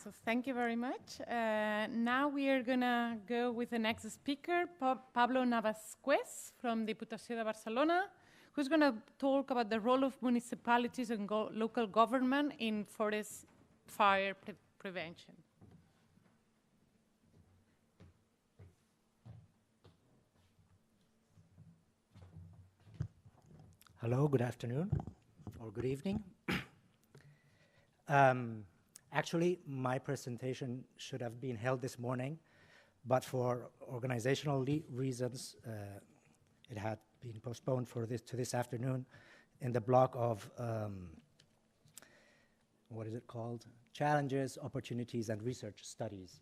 So thank you very much. Now we are going to go with the next speaker, Pablo Navascues from Diputació de Barcelona, who's going to talk about the role of municipalities and local government in forest fire prevention. Hello, good afternoon, or good evening. Actually, my presentation should have been held this morning, but for organizational reasons, it had been postponed to this afternoon in the block of, what is it called? Challenges, Opportunities, and Research Studies.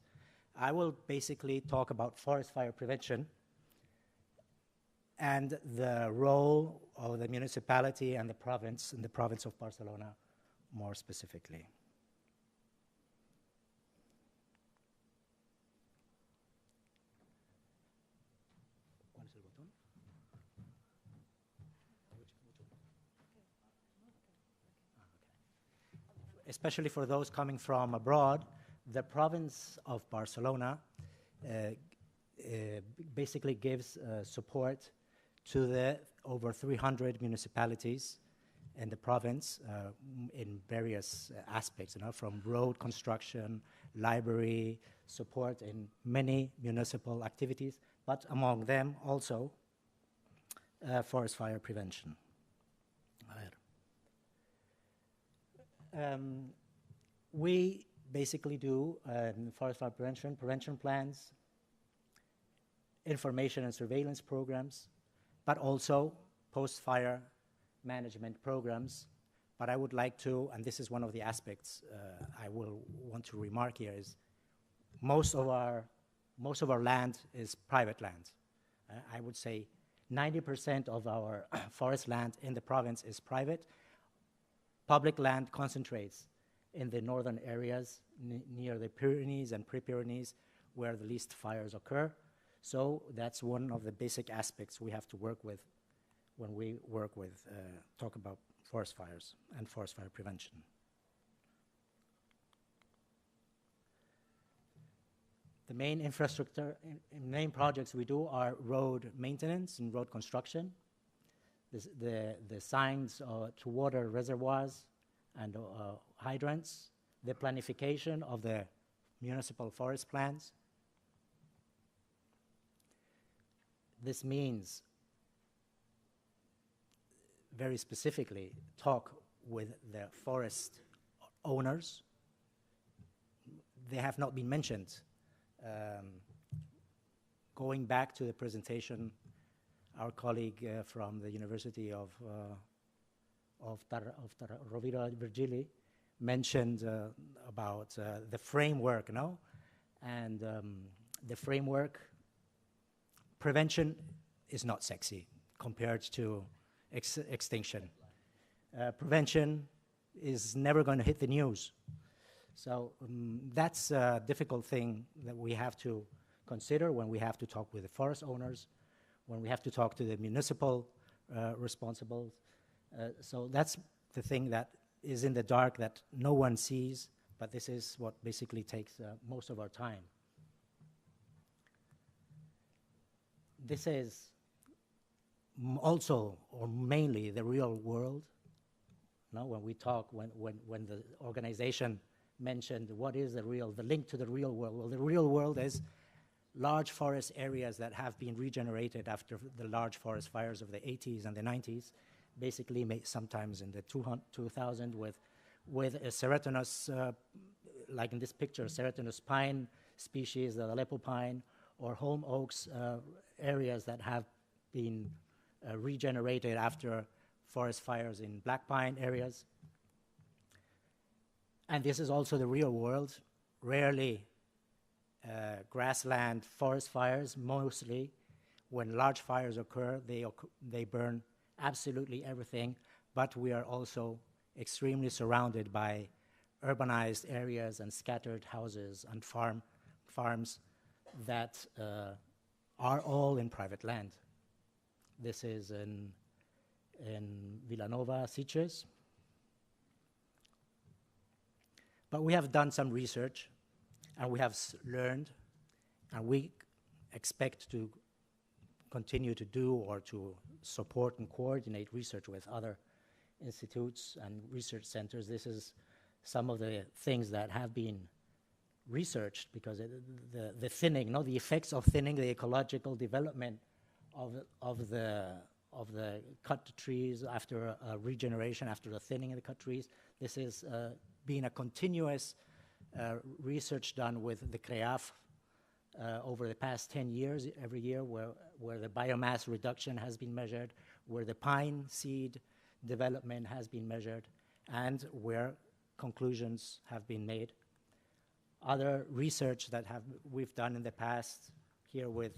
I will basically talk about forest fire prevention and the role of the municipality and the province, in the province of Barcelona more specifically. Especially for those coming from abroad, the province of Barcelona basically gives support to the over 300 municipalities in the province in various aspects, from road construction, library, support in many municipal activities, but among them also forest fire prevention. We basically do forest fire prevention plans, information and surveillance programs, but also post-fire management programs. But I would like to, and this is one of the aspects I will want to remark here, is most of our land is private land. I would say 90% of our forest land in the province is private. Public land concentrates in the northern areas near the Pyrenees and Pre-Pyrenees, where the least fires occur. So that's one of the basic aspects we have to work with when we talk about forest fires and forest fire prevention. The main infrastructure, main projects we do are road maintenance and road construction, the signs to water reservoirs and hydrants, the planification of the municipal forest plans. This means, very specifically, talk with the forest owners. They have not been mentioned. Going back to the presentation, our colleague from the University of Rovira Virgili mentioned about the framework, and the framework. Prevention is not sexy compared to extinction. Prevention is never going to hit the news. So that's a difficult thing that we have to consider when we have to talk with the forest owners, when we have to talk to the municipal responsibles. So that's the thing that is in the dark that no one sees, but this is what basically takes most of our time. This is also, or mainly, the real world. When we talk, when the organization mentioned what is the link to the real world. Well, the real world is large forest areas that have been regenerated after the large forest fires of the 80s and the 90s, basically sometimes in the 2000 with a ceratinous, like in this picture, ceratinous pine species, the Aleppo pine, or holm oaks, areas that have been regenerated after forest fires in black pine areas. And this is also the real world. Rarely grassland forest fires, mostly when large fires occur, they burn absolutely everything, but we are also extremely surrounded by urbanized areas and scattered houses and farms that are all in private land. This is in Vilanova, Sitges. But we have done some research, and we have learned, and we expect to continue to do or to support and coordinate research with other institutes and research centers. This is some of the things that have been researched, because the thinning, the effects of thinning, the ecological development of the cut trees after a regeneration, after the thinning of the cut trees. This is been a continuous research done with the CREAF over the past 10 years, every year, where the biomass reduction has been measured, where the pine seed development has been measured, and where conclusions have been made. Other research that we've done in the past here with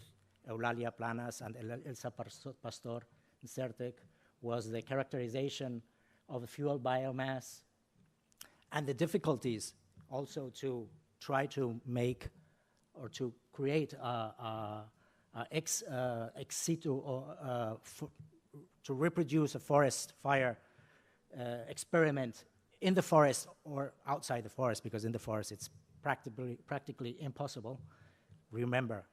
Eulalia Planas and Elsa Pastor in CERTEC was the characterization of the fuel biomass and the difficulties also to try to make or to create ex situ or to reproduce a forest fire experiment in the forest or outside the forest, because in the forest it's practically impossible. Remember,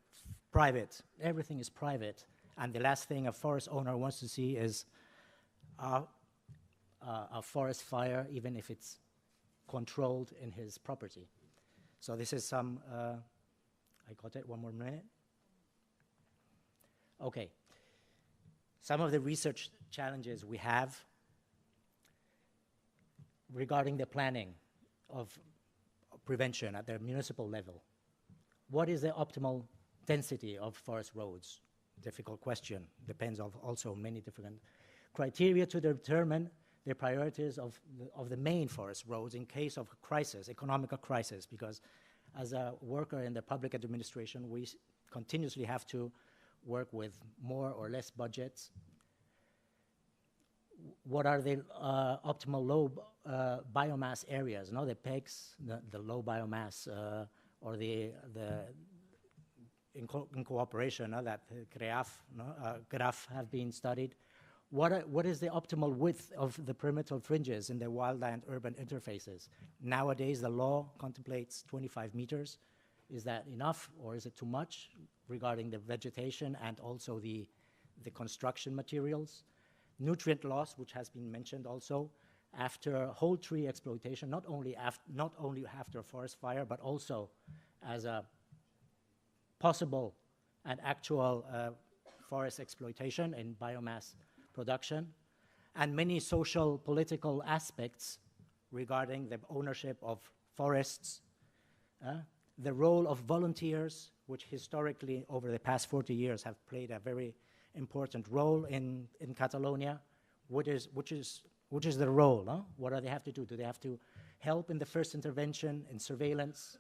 private, everything is private, and the last thing a forest owner wants to see is a forest fire, even if it's controlled in his property. So this is some, I got it, one more minute. Okay, some of the research challenges we have regarding the planning of prevention at the municipal level. What is the optimal density of forest roads? Difficult question. Depends on also many different criteria to determine the priorities of the main forest roads in case of crisis, economic crisis, because as a worker in the public administration, we continuously have to work with more or less budgets. What are the optimal low biomass areas? The PEGs, the low biomass, or in cooperation, that graph have been studied. What is the optimal width of the perimeter fringes in the wildland-urban interfaces? Nowadays, the law contemplates 25 meters. Is that enough, or is it too much regarding the vegetation and also the construction materials? Nutrient loss, which has been mentioned also, after whole tree exploitation, not only after forest fire, but also as a possible and actual forest exploitation in biomass production, and many social political aspects regarding the ownership of forests, the role of volunteers, which historically over the past 40 years have played a very important role in Catalonia. Which is the role? What do they have to do? Do they have to help in the first intervention, in surveillance?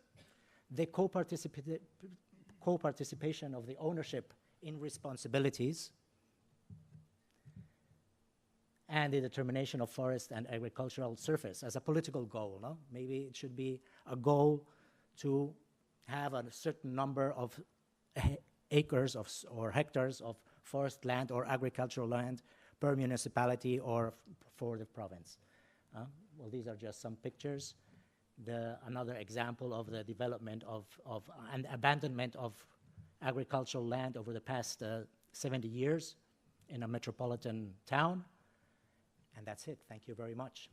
The co-participation of the ownership in responsibilities, and the determination of forest and agricultural surface as a political goal. Maybe it should be a goal to have a certain number of acres or hectares of forest land or agricultural land per municipality or for the province. Well, these are just some pictures. Another example of the development of and abandonment of agricultural land over the past 70 years in a metropolitan town. And that's it. Thank you very much.